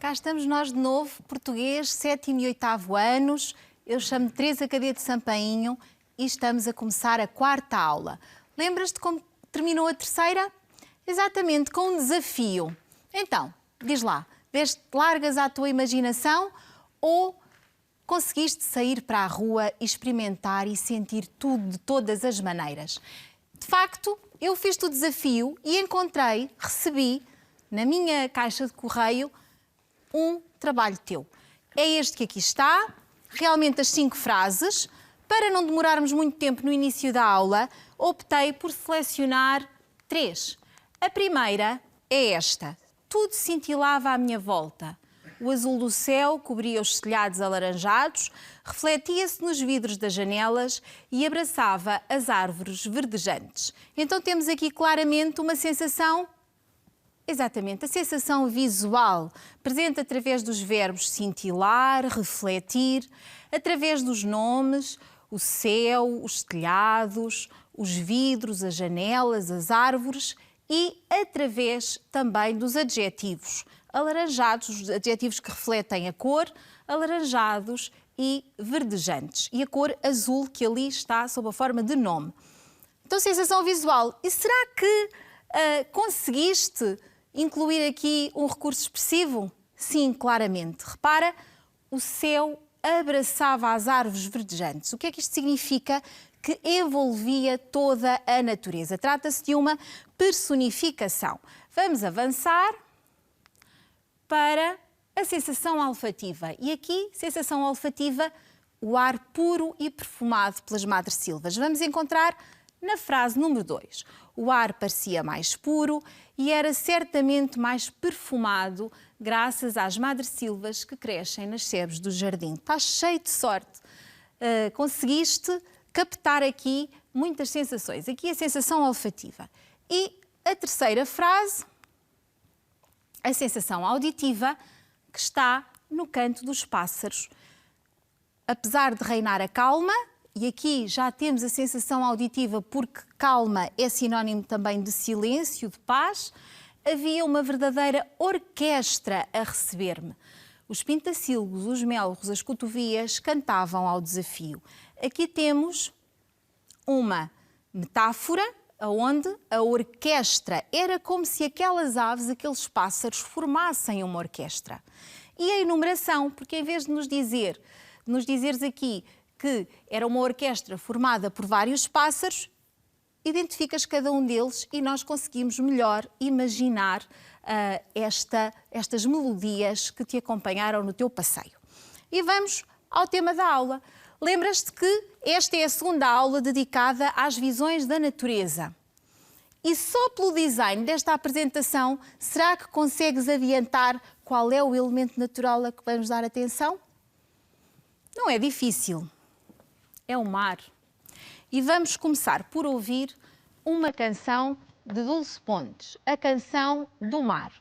cá estamos nós de novo, português, 7º e 8º anos. Eu chamo-me Teresa Cadete Sampainho e estamos a começar a 4ª aula. Lembras-te como terminou a 3ª? Exatamente, com um desafio. Então, diz lá, deste largas à tua imaginação ou conseguiste sair para a rua, experimentar e sentir tudo de todas as maneiras? De facto, eu fiz-te o desafio e recebi na minha caixa de correio um trabalho teu. É este que aqui está, realmente as 5 frases. Para não demorarmos muito tempo no início da aula, optei por selecionar 3. A primeira é esta. Tudo cintilava à minha volta. O azul do céu cobria os telhados alaranjados, refletia-se nos vidros das janelas e abraçava as árvores verdejantes. Então temos aqui claramente uma sensação. Exatamente, a sensação visual, presente através dos verbos cintilar, refletir, através dos nomes, o céu, os telhados, os vidros, as janelas, as árvores e através também dos adjetivos alaranjados, os adjetivos que refletem a cor, alaranjados e verdejantes. E a cor azul que ali está sob a forma de nome. Então, sensação visual. E será que conseguiste incluir aqui um recurso expressivo? Sim, claramente. Repara, o céu abraçava as árvores verdejantes. O que é que isto significa? Que envolvia toda a natureza. Trata-se de uma personificação. Vamos avançar para a sensação olfativa. E aqui, sensação olfativa, o ar puro e perfumado pelas madressilvas. Vamos encontrar na frase número 2. O ar parecia mais puro e era certamente mais perfumado graças às madressilvas que crescem nas sebes do jardim. Estás cheio de sorte. Conseguiste captar aqui muitas sensações. Aqui a sensação olfativa. E a terceira frase, a sensação auditiva, que está no canto dos pássaros. Apesar de reinar a calma, e aqui já temos a sensação auditiva porque calma é sinónimo também de silêncio, de paz, havia uma verdadeira orquestra a receber-me. Os pintacilgos, os melros, as cotovias cantavam ao desafio. Aqui temos uma metáfora onde a orquestra era como se aquelas aves, aqueles pássaros, formassem uma orquestra. E a enumeração, porque em vez de nos dizeres aqui que era uma orquestra formada por vários pássaros, identificas cada um deles e nós conseguimos melhor imaginar estas melodias que te acompanharam no teu passeio. E vamos ao tema da aula. Lembras-te que esta é a 2ª aula dedicada às visões da natureza. E só pelo design desta apresentação, será que consegues adiantar qual é o elemento natural a que vamos dar atenção? Não é difícil. É o mar. E vamos começar por ouvir uma canção de Dulce Pontes, a canção do mar.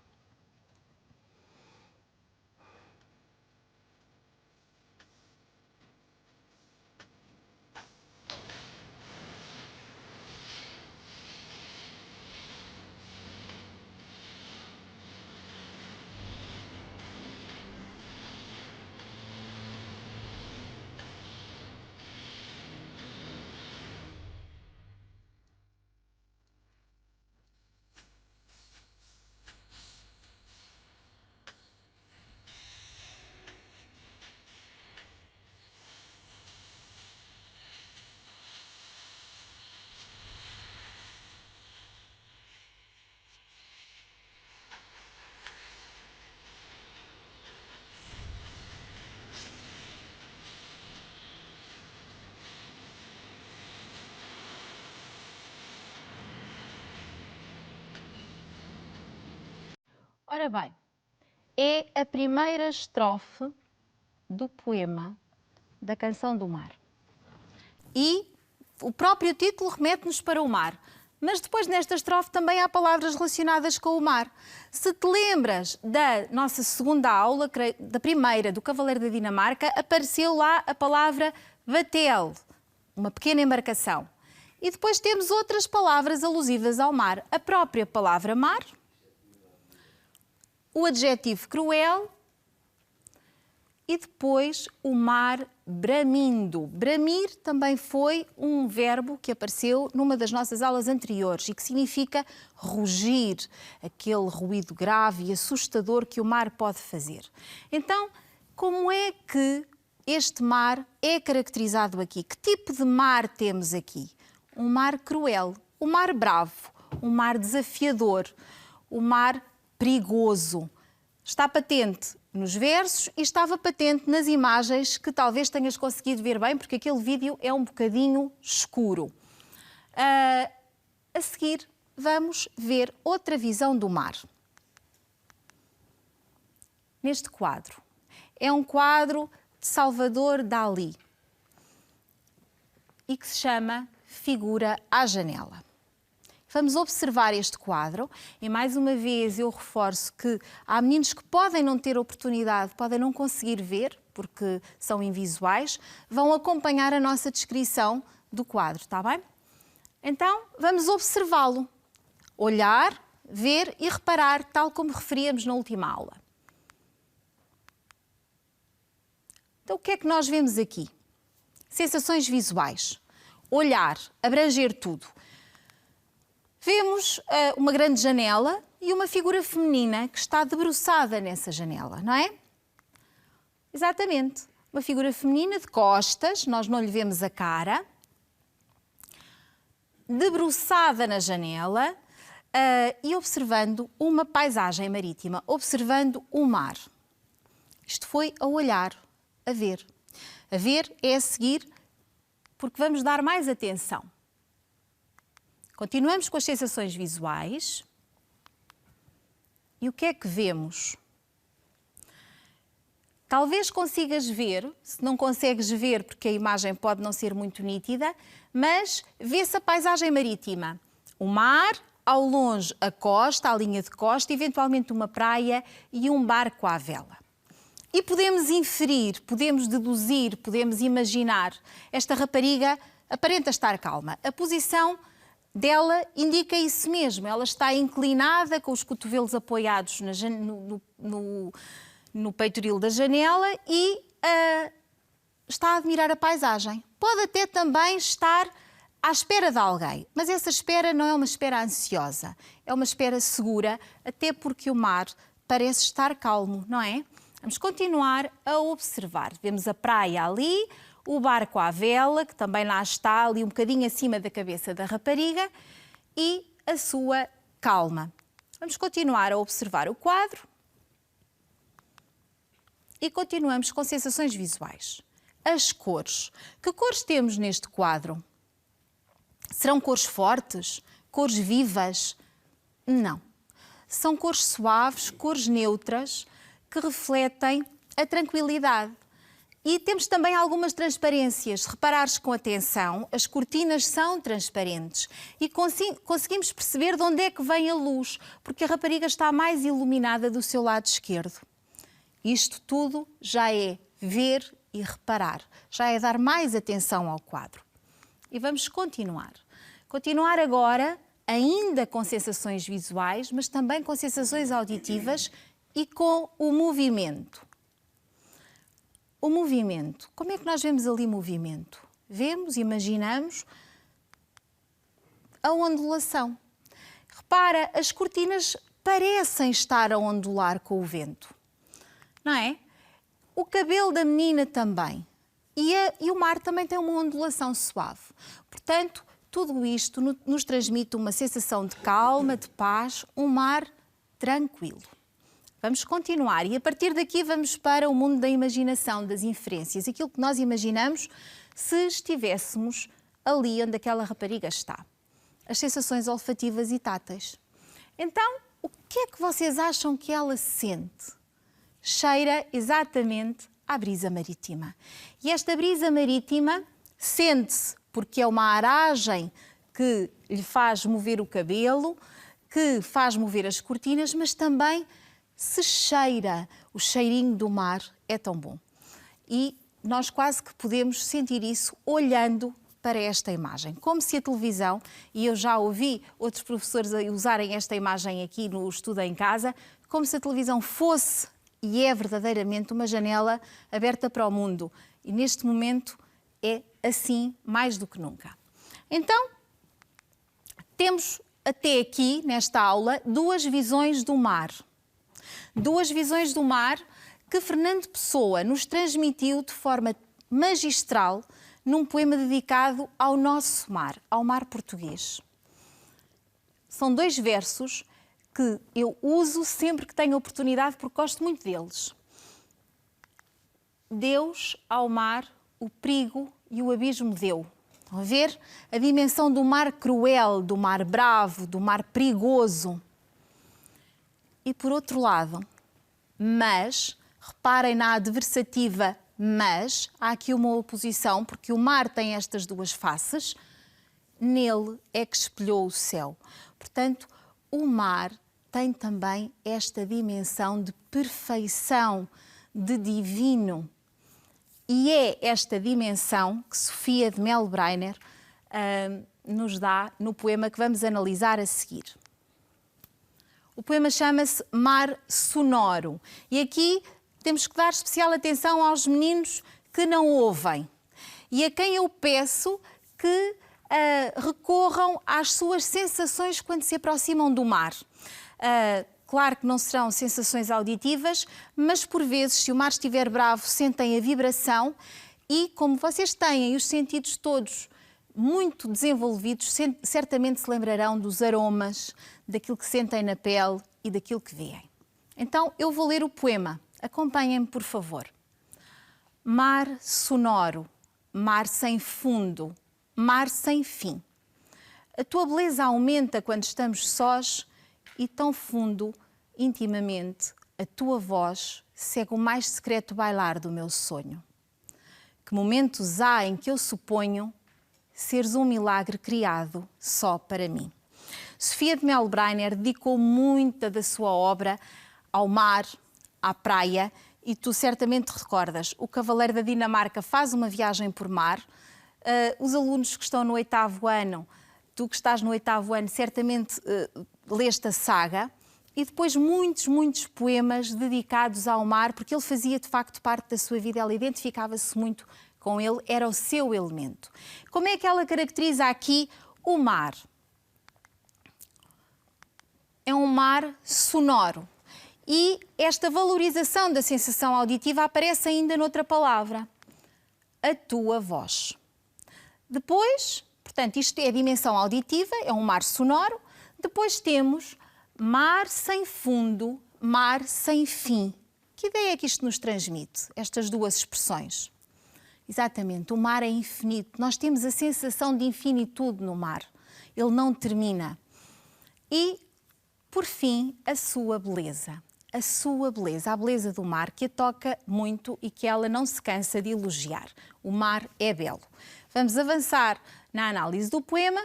Ora bem, é a primeira estrofe do poema da Canção do Mar. E o próprio título remete-nos para o mar. Mas depois nesta estrofe também há palavras relacionadas com o mar. Se te lembras da nossa 2ª aula, da primeira, do Cavaleiro da Dinamarca, apareceu lá a palavra vatel, uma pequena embarcação. E depois temos outras palavras alusivas ao mar. A própria palavra mar, o adjetivo cruel e depois o mar bramindo. Bramir também foi um verbo que apareceu numa das nossas aulas anteriores e que significa rugir, aquele ruído grave e assustador que o mar pode fazer. Então, como é que este mar é caracterizado aqui? Que tipo de mar temos aqui? Um mar cruel, um mar bravo, um mar desafiador, um mar perigoso. Está patente nos versos e estava patente nas imagens que talvez tenhas conseguido ver bem, porque aquele vídeo é um bocadinho escuro. A seguir, vamos ver outra visão do mar. Neste quadro. É um quadro de Salvador Dalí e que se chama Figura à Janela. Vamos observar este quadro e, mais uma vez, eu reforço que há meninos que podem não ter oportunidade, podem não conseguir ver, porque são invisuais, vão acompanhar a nossa descrição do quadro, está bem? Então, vamos observá-lo. Olhar, ver e reparar, tal como referíamos na última aula. Então, o que é que nós vemos aqui? Sensações visuais. Olhar, abranger tudo. Vemos uma grande janela e uma figura feminina que está debruçada nessa janela, não é? Exatamente. Uma figura feminina de costas, nós não lhe vemos a cara, debruçada na janela e observando uma paisagem marítima, observando o mar. Isto foi a olhar, a ver. A ver é a seguir, porque vamos dar mais atenção. Continuamos com as sensações visuais. E o que é que vemos? Talvez consigas ver, se não consegues ver porque a imagem pode não ser muito nítida, mas vê-se a paisagem marítima. O mar, ao longe a costa, a linha de costa, eventualmente uma praia e um barco à vela. E podemos inferir, podemos deduzir, podemos imaginar. Esta rapariga aparenta estar calma. A posição dela indica isso mesmo. Ela está inclinada, com os cotovelos apoiados no peitoril da janela e está a admirar a paisagem. Pode até também estar à espera de alguém, mas essa espera não é uma espera ansiosa, é uma espera segura, até porque o mar parece estar calmo, não é? Vamos continuar a observar. Vemos a praia ali, o barco à vela, que também lá está, ali um bocadinho acima da cabeça da rapariga, e a sua calma. Vamos continuar a observar o quadro e continuamos com sensações visuais. As cores. Que cores temos neste quadro? Serão cores fortes? Cores vivas? Não. São cores suaves, cores neutras, que refletem a tranquilidade. E temos também algumas transparências. Se reparares com atenção, as cortinas são transparentes e conseguimos perceber de onde é que vem a luz, porque a rapariga está mais iluminada do seu lado esquerdo. Isto tudo já é ver e reparar, já é dar mais atenção ao quadro. E vamos continuar. Continuar agora, ainda com sensações visuais, mas também com sensações auditivas e com o movimento. O movimento. Como é que nós vemos ali movimento? Vemos, imaginamos a ondulação. Repara, as cortinas parecem estar a ondular com o vento, não é? O cabelo da menina também. E o mar também tem uma ondulação suave. Portanto, tudo isto nos transmite uma sensação de calma, de paz, um mar tranquilo. Vamos continuar e a partir daqui vamos para o mundo da imaginação, das inferências, aquilo que nós imaginamos se estivéssemos ali onde aquela rapariga está. As sensações olfativas e táteis. Então, o que é que vocês acham que ela sente? Cheira exatamente à brisa marítima. E esta brisa marítima sente-se porque é uma aragem que lhe faz mover o cabelo, que faz mover as cortinas, mas também se cheira. O cheirinho do mar é tão bom. E nós quase que podemos sentir isso olhando para esta imagem. Como se a televisão, e eu já ouvi outros professores a usarem esta imagem aqui no estudo em casa, como se a televisão fosse e é verdadeiramente uma janela aberta para o mundo. E neste momento é assim mais do que nunca. Então, temos até aqui, nesta aula, duas visões do mar. Duas visões do mar que Fernando Pessoa nos transmitiu de forma magistral num poema dedicado ao nosso mar, ao mar português. São dois versos que eu uso sempre que tenho oportunidade porque gosto muito deles. Deus ao mar o perigo e o abismo deu. Estão a ver? A dimensão do mar cruel, do mar bravo, do mar perigoso. E por outro lado, mas, reparem na adversativa mas, há aqui uma oposição, porque o mar tem estas duas faces, nele é que espelhou o céu. Portanto, o mar tem também esta dimensão de perfeição, de divino. E é esta dimensão que Sofia de Melbreiner nos dá no poema que vamos analisar a seguir. O poema chama-se Mar Sonoro. E aqui temos que dar especial atenção aos meninos que não ouvem. E a quem eu peço que recorram às suas sensações quando se aproximam do mar. Claro que não serão sensações auditivas, mas por vezes, se o mar estiver bravo, sentem a vibração e, como vocês têm os sentidos todos muito desenvolvidos, certamente se lembrarão dos aromas, daquilo que sentem na pele e daquilo que veem. Então, eu vou ler o poema. Acompanhem-me, por favor. Mar sonoro, mar sem fundo, mar sem fim. A tua beleza aumenta quando estamos sós e tão fundo, intimamente, a tua voz segue o mais secreto bailar do meu sonho. Que momentos há em que eu suponho seres um milagre criado só para mim. Sofia de Melbreiner dedicou muita da sua obra ao mar, à praia, e tu certamente recordas, o Cavaleiro da Dinamarca faz uma viagem por mar, os alunos que estão no 8º ano, tu que estás no 8º ano, certamente leste a saga, e depois muitos poemas dedicados ao mar, porque ele fazia de facto parte da sua vida, ela identificava-se muito com ele, era o seu elemento. Como é que ela caracteriza aqui o mar? É um mar sonoro. E esta valorização da sensação auditiva aparece ainda noutra palavra, a tua voz. Depois, portanto, isto é a dimensão auditiva, é um mar sonoro. Depois temos mar sem fundo, mar sem fim. Que ideia é que isto nos transmite, estas duas expressões? Exatamente, o mar é infinito. Nós temos a sensação de infinitude no mar. Ele não termina. E, por fim, a sua beleza. A sua beleza, a beleza do mar, que a toca muito e que ela não se cansa de elogiar. O mar é belo. Vamos avançar na análise do poema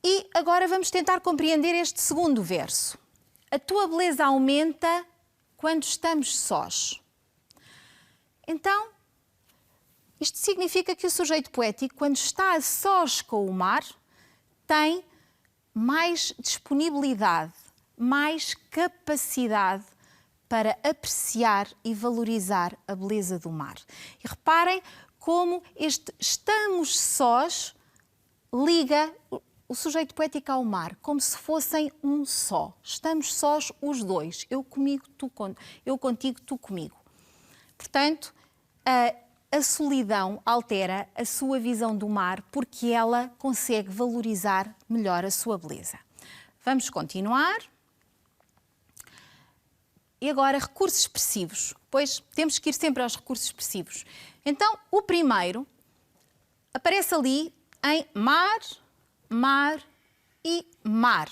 e agora vamos tentar compreender este segundo verso. A tua beleza aumenta quando estamos sós. Então, isto significa que o sujeito poético, quando está a sós com o mar, tem mais disponibilidade, mais capacidade para apreciar e valorizar a beleza do mar. E reparem como este estamos sós liga o sujeito poético ao mar, como se fossem um só. Estamos sós os dois, eu comigo, eu contigo, tu comigo. Portanto, a solidão altera a sua visão do mar porque ela consegue valorizar melhor a sua beleza. Vamos continuar. E agora, recursos expressivos. Pois temos que ir sempre aos recursos expressivos. Então, o primeiro aparece ali em mar, mar e mar.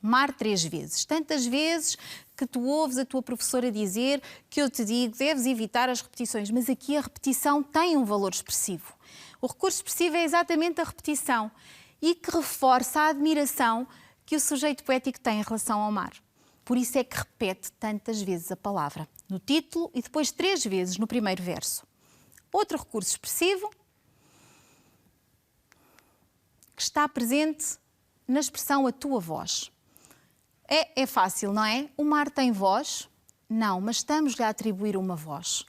Mar 3 vezes. Tantas vezes que tu ouves a tua professora dizer que eu te digo, deves evitar as repetições, mas aqui a repetição tem um valor expressivo. O recurso expressivo é exatamente a repetição e que reforça a admiração que o sujeito poético tem em relação ao mar. Por isso é que repete tantas vezes a palavra no título e depois 3 vezes no primeiro verso. Outro recurso expressivo que está presente na expressão a tua voz. É fácil, não é? O mar tem voz, Não, mas estamos-lhe a atribuir uma voz.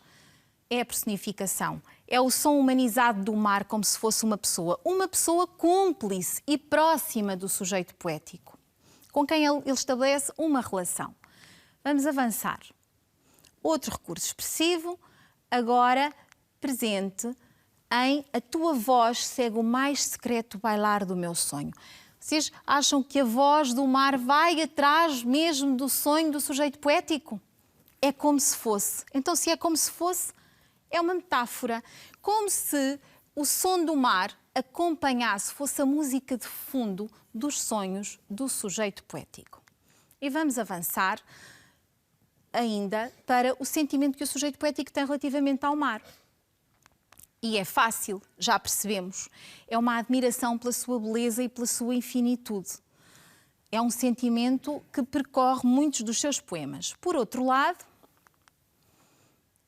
É a personificação. É o som humanizado do mar como se fosse uma pessoa cúmplice e próxima do sujeito poético, com quem ele estabelece uma relação. Vamos avançar. Outro recurso expressivo, agora presente em a tua voz segue o mais secreto bailar do meu sonho. Vocês acham que a voz do mar vai atrás mesmo do sonho do sujeito poético? É como se fosse. Então, se é como se fosse, é uma metáfora. Como se o som do mar acompanhasse, fosse a música de fundo dos sonhos do sujeito poético. E vamos avançar ainda para o sentimento que o sujeito poético tem relativamente ao mar. E é fácil, já percebemos. É uma admiração pela sua beleza e pela sua infinitude. É um sentimento que percorre muitos dos seus poemas. Por outro lado,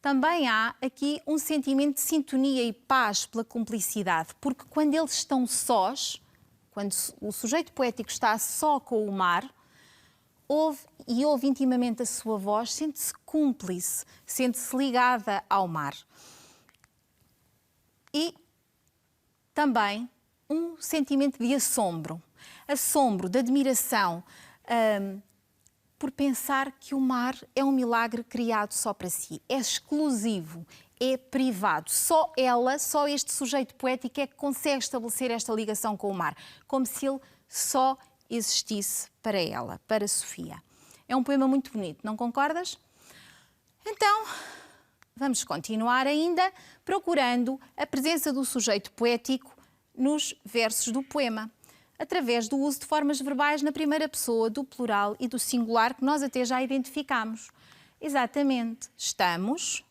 também há aqui um sentimento de sintonia e paz pela cumplicidade, porque quando eles estão sós, quando o sujeito poético está só com o mar, ouve intimamente a sua voz, sente-se cúmplice, sente-se ligada ao mar. E também um sentimento de assombro, de admiração, por pensar que o mar é um milagre criado só para si, é exclusivo, é privado. Só este sujeito poético é que consegue estabelecer esta ligação com o mar, como se ele só existisse para ela, para Sofia. É um poema muito bonito, não concordas? Então, vamos continuar ainda procurando a presença do sujeito poético nos versos do poema, através do uso de formas verbais na primeira pessoa, do plural e do singular, que nós até já identificamos. Exatamente, estamos,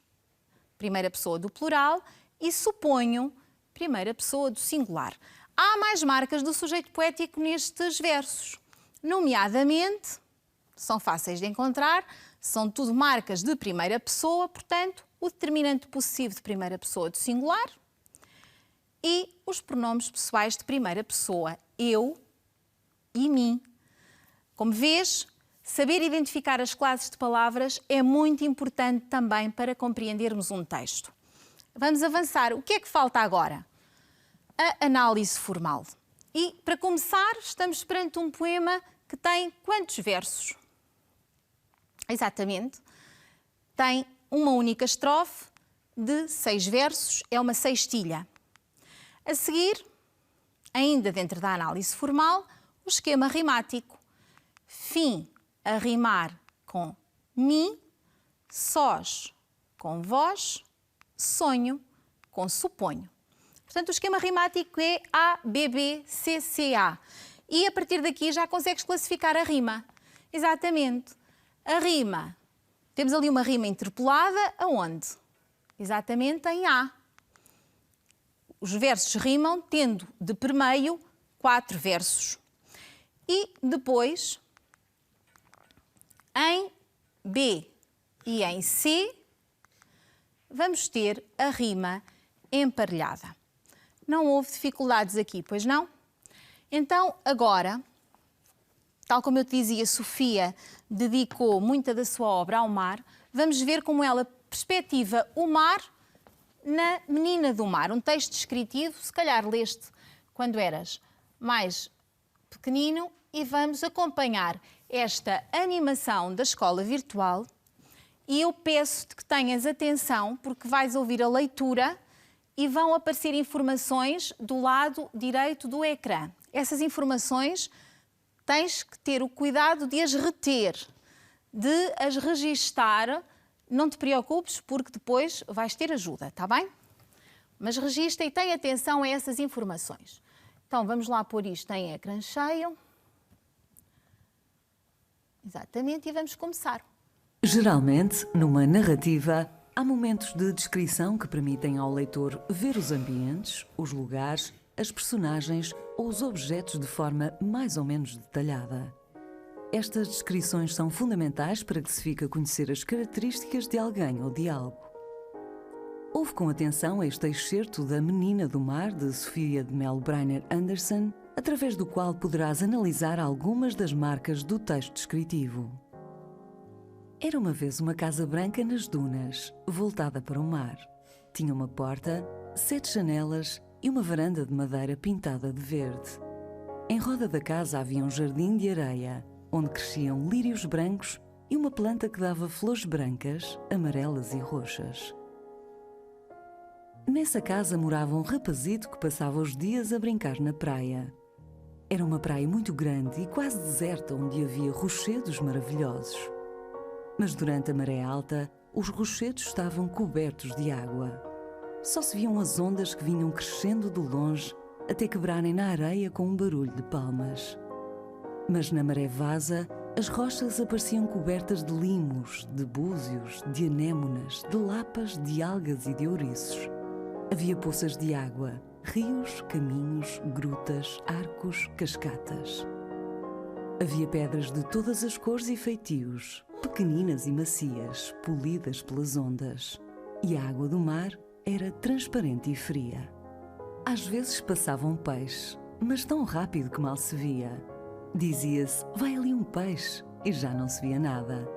primeira pessoa do plural, e suponho, primeira pessoa do singular. Há mais marcas do sujeito poético nestes versos, nomeadamente, são fáceis de encontrar, são tudo marcas de primeira pessoa, portanto, o determinante possessivo de primeira pessoa do singular e os pronomes pessoais de primeira pessoa, eu e mim. Como vês, saber identificar as classes de palavras é muito importante também para compreendermos um texto. Vamos avançar. O que é que falta agora? A análise formal. E, para começar, estamos perante um poema que tem quantos versos? Exatamente. Tem uma única estrofe de 6 versos, é uma sextilha. A seguir, ainda dentro da análise formal, o esquema rimático. Fim a rimar com mim, sós com vós, sonho com suponho. Portanto, o esquema rimático é A, B, B, C, C, A. E a partir daqui já consegues classificar a rima. Exatamente. A rima, temos ali uma rima interpolada, aonde? Exatamente em A. Os versos rimam tendo de permeio 4 versos. E depois, em B e em C, vamos ter a rima emparelhada. Não houve dificuldades aqui, pois não? Então, agora, tal como eu te dizia, Sofia dedicou muita da sua obra ao mar, vamos ver como ela perspectiva o mar na Menina do Mar. Um texto descritivo, se calhar leste quando eras mais pequenino, e vamos acompanhar esta animação da escola virtual. E eu peço-te que tenhas atenção, porque vais ouvir a leitura e vão aparecer informações do lado direito do ecrã. Essas informações tens que ter o cuidado de as reter, de as registar. Não te preocupes, porque depois vais ter ajuda, está bem? Mas registra e tem atenção a essas informações. Então, vamos lá pôr isto em ecrã cheio. Exatamente, e vamos começar. Geralmente, numa narrativa, há momentos de descrição que permitem ao leitor ver os ambientes, os lugares, as personagens ou os objetos de forma mais ou menos detalhada. Estas descrições são fundamentais para que se fique a conhecer as características de alguém ou de algo. Ouve com atenção este excerto da Menina do Mar, de Sofia de Mello Briner Anderson, através do qual poderás analisar algumas das marcas do texto descritivo. Era uma vez uma casa branca nas dunas, voltada para o mar. Tinha uma porta, 7 janelas e uma varanda de madeira pintada de verde. Em roda da casa havia um jardim de areia, onde cresciam lírios brancos e uma planta que dava flores brancas, amarelas e roxas. Nessa casa morava um rapazito que passava os dias a brincar na praia. Era uma praia muito grande e quase deserta, onde havia rochedos maravilhosos. Mas durante a maré alta, os rochedos estavam cobertos de água. Só se viam as ondas que vinham crescendo de longe até quebrarem na areia com um barulho de palmas. Mas na maré vasa, as rochas apareciam cobertas de limos, de búzios, de anémonas, de lapas, de algas e de ouriços. Havia poças de água, rios, caminhos, grutas, arcos, cascatas. Havia pedras de todas as cores e feitios, pequeninas e macias, polidas pelas ondas. E a água do mar era transparente e fria. Às vezes passava um peixe, mas tão rápido que mal se via. Dizia-se, vai ali um peixe, e já não se via nada.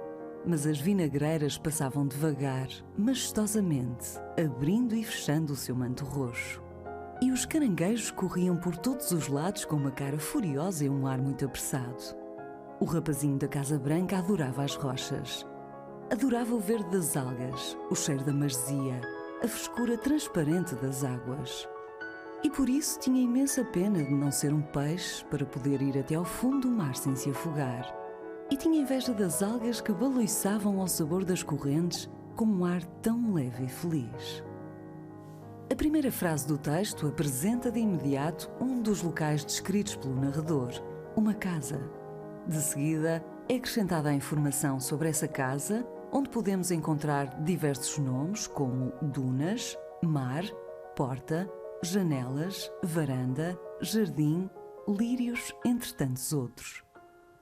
Mas as vinagreiras passavam devagar, majestosamente, abrindo e fechando o seu manto roxo. E os caranguejos corriam por todos os lados com uma cara furiosa e um ar muito apressado. O rapazinho da Casa Branca adorava as rochas. Adorava o verde das algas, o cheiro da maresia, a frescura transparente das águas. E por isso tinha imensa pena de não ser um peixe para poder ir até ao fundo do mar sem se afogar. E tinha inveja das algas que baloiçavam ao sabor das correntes com um ar tão leve e feliz. A primeira frase do texto apresenta de imediato um dos locais descritos pelo narrador, uma casa. De seguida, é acrescentada a informação sobre essa casa, onde podemos encontrar diversos nomes como dunas, mar, porta, janelas, varanda, jardim, lírios, entre tantos outros.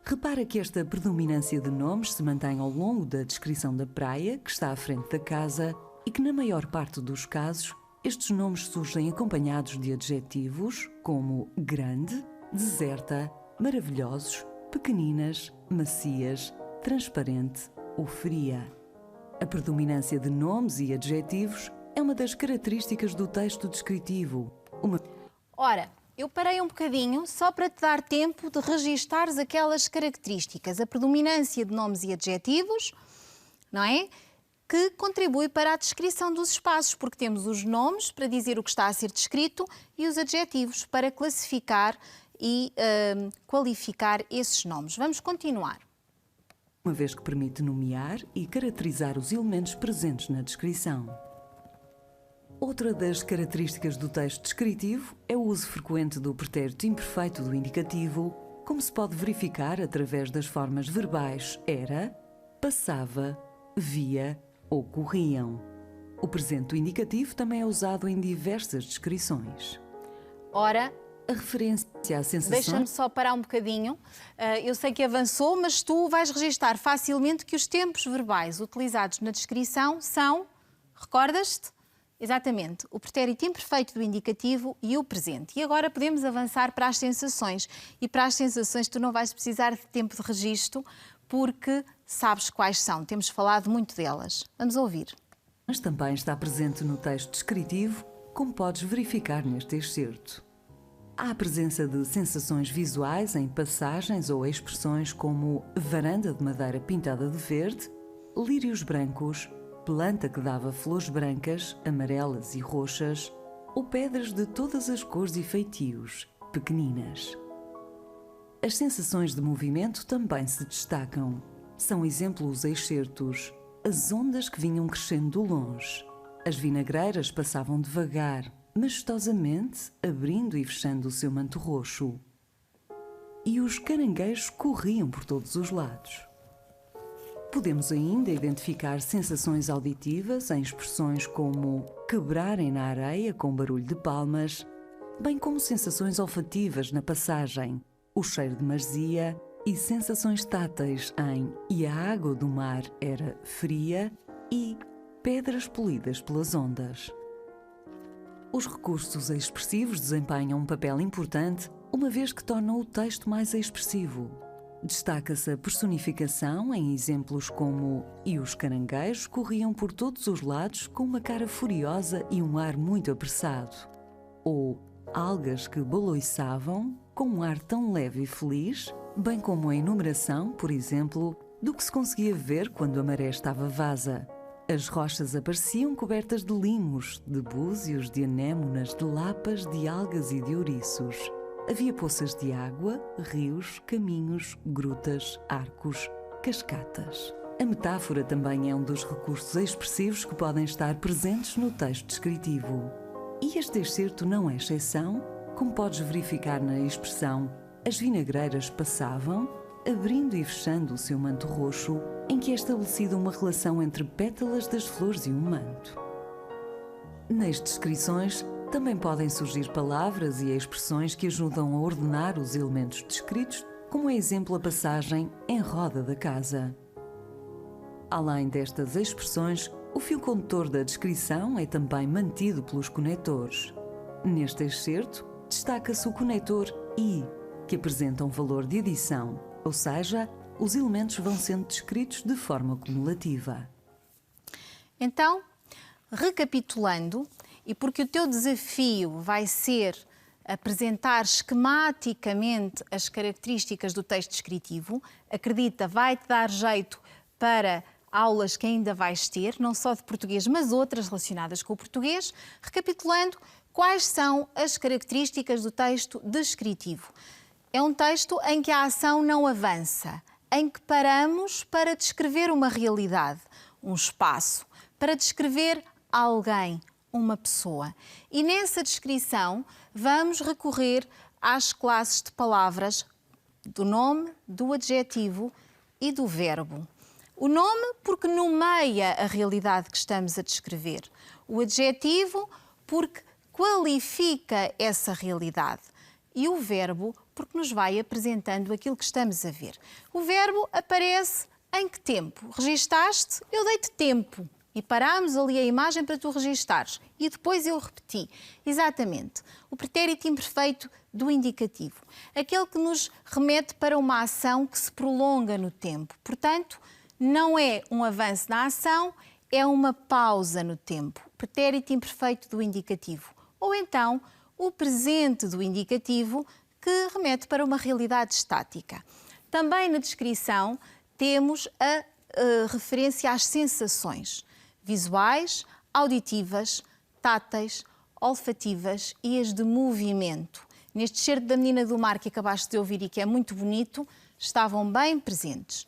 Repara que esta predominância de nomes se mantém ao longo da descrição da praia, que está à frente da casa, e que na maior parte dos casos, estes nomes surgem acompanhados de adjetivos como grande, deserta, maravilhosos, pequeninas, macias, transparente ou fria. A predominância de nomes e adjetivos é uma das características do texto descritivo. Ora, eu parei um bocadinho só para te dar tempo de registares aquelas características, a predominância de nomes e adjetivos, não é? Que contribui para a descrição dos espaços, porque temos os nomes para dizer o que está a ser descrito e os adjetivos para classificar e qualificar esses nomes. Vamos continuar. Uma vez que permite nomear e caracterizar os elementos presentes na descrição. Outra das características do texto descritivo é o uso frequente do pretérito imperfeito do indicativo, como se pode verificar através das formas verbais era, passava, via ou corriam. O presente do indicativo também é usado em diversas descrições. Ora, a referência à sensação... Deixa-me só parar um bocadinho. Eu sei que avançou, mas tu vais registar facilmente que os tempos verbais utilizados na descrição são, recordas-te? Exatamente, o pretérito imperfeito do indicativo e o presente. E agora podemos avançar para as sensações. E para as sensações tu não vais precisar de tempo de registro, porque sabes quais são. Temos falado muito delas. Vamos ouvir. Mas também está presente no texto descritivo, como podes verificar neste excerto. Há a presença de sensações visuais em passagens ou expressões como varanda de madeira pintada de verde, lírios brancos, planta que dava flores brancas, amarelas e roxas, ou pedras de todas as cores e feitios, pequeninas. As sensações de movimento também se destacam. São exemplos os excertos: as ondas que vinham crescendo de longe, as vinagreiras passavam devagar, majestosamente, abrindo e fechando o seu manto roxo, e os caranguejos corriam por todos os lados. Podemos ainda identificar sensações auditivas em expressões como quebrarem na areia com barulho de palmas, bem como sensações olfativas na passagem, o cheiro de maresia, e sensações táteis em e a água do mar era fria e pedras polidas pelas ondas. Os recursos expressivos desempenham um papel importante, uma vez que tornam o texto mais expressivo. Destaca-se a personificação em exemplos como "E os caranguejos corriam por todos os lados com uma cara furiosa e um ar muito apressado", ou "Algas que baloiçavam com um ar tão leve e feliz", bem como a enumeração, por exemplo, do que se conseguia ver quando a maré estava vasa. As rochas apareciam cobertas de limos, de búzios, de anémonas, de lapas, de algas e de ouriços. Havia poças de água, rios, caminhos, grutas, arcos, cascatas. A metáfora também é um dos recursos expressivos que podem estar presentes no texto descritivo. E este excerto não é exceção, como podes verificar na expressão "as vinagreiras passavam", abrindo e fechando o seu manto roxo, em que é estabelecida uma relação entre pétalas das flores e um manto. Nas descrições também podem surgir palavras e expressões que ajudam a ordenar os elementos descritos, como é exemplo a passagem "em roda da casa". Além destas expressões, o fio condutor da descrição é também mantido pelos conectores. Neste excerto, destaca-se o conector "e", que apresenta um valor de adição, ou seja, os elementos vão sendo descritos de forma cumulativa. Então, recapitulando, e porque o teu desafio vai ser apresentar esquematicamente as características do texto descritivo, acredita, vai-te dar jeito para aulas que ainda vais ter, não só de português, mas outras relacionadas com o português. Recapitulando, quais são as características do texto descritivo? É um texto em que a ação não avança, em que paramos para descrever uma realidade, um espaço, para descrever alguém, uma pessoa. E nessa descrição vamos recorrer às classes de palavras do nome, do adjetivo e do verbo. O nome porque nomeia a realidade que estamos a descrever. O adjetivo porque qualifica essa realidade. E o verbo porque nos vai apresentando aquilo que estamos a ver. O verbo aparece em que tempo? Registaste? Eu dei-te tempo. E parámos ali a imagem para tu registares. E depois eu repeti. Exatamente. O pretérito imperfeito do indicativo. Aquele que nos remete para uma ação que se prolonga no tempo. Portanto, não é um avanço na ação, é uma pausa no tempo. Pretérito imperfeito do indicativo. Ou então, o presente do indicativo que remete para uma realidade estática. Também na descrição temos a referência às sensações visuais, auditivas, táteis, olfativas e as de movimento. Neste excerto da Menina do Mar que acabaste de ouvir e que é muito bonito, estavam bem presentes.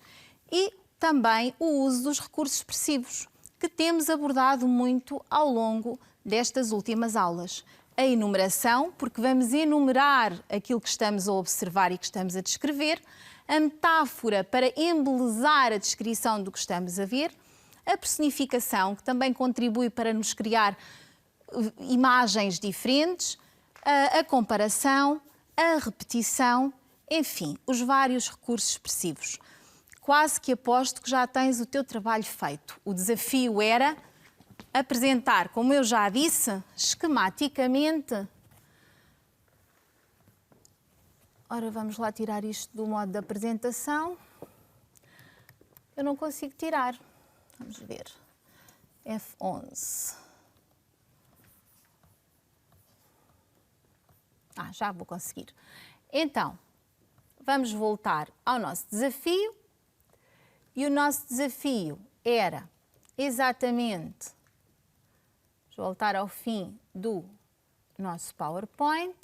E também o uso dos recursos expressivos, que temos abordado muito ao longo destas últimas aulas. A enumeração, porque vamos enumerar aquilo que estamos a observar e que estamos a descrever. A metáfora, para embelezar a descrição do que estamos a ver. A personificação, que também contribui para nos criar imagens diferentes. A comparação, a repetição, enfim, os vários recursos expressivos. Quase que aposto que já tens o teu trabalho feito. O desafio era apresentar, como eu já disse, esquematicamente. Ora, vamos lá tirar isto do modo de apresentação. Eu não consigo tirar. Vamos ver. F11. Já vou conseguir. Então, vamos voltar ao nosso desafio. E o nosso desafio era exatamente... Vamos voltar ao fim do nosso PowerPoint.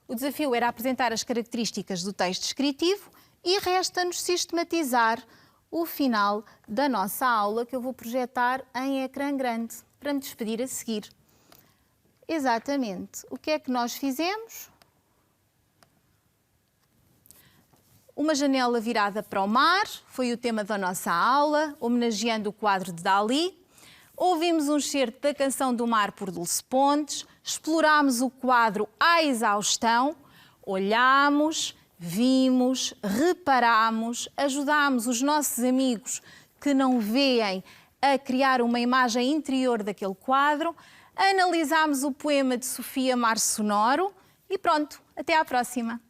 O desafio era apresentar as características do texto descritivo e resta-nos sistematizar o final da nossa aula, que eu vou projetar em ecrã grande, para me despedir a seguir. Exatamente. O que é que nós fizemos? Uma janela virada para o mar, foi o tema da nossa aula, homenageando o quadro de Dalí. Ouvimos um excerto da Canção do Mar por Dulce Pontes, explorámos o quadro à exaustão, olhámos, vimos, reparámos, ajudámos os nossos amigos que não veem a criar uma imagem interior daquele quadro, analisámos o poema de Sofia Mar Sonoro e pronto, até à próxima!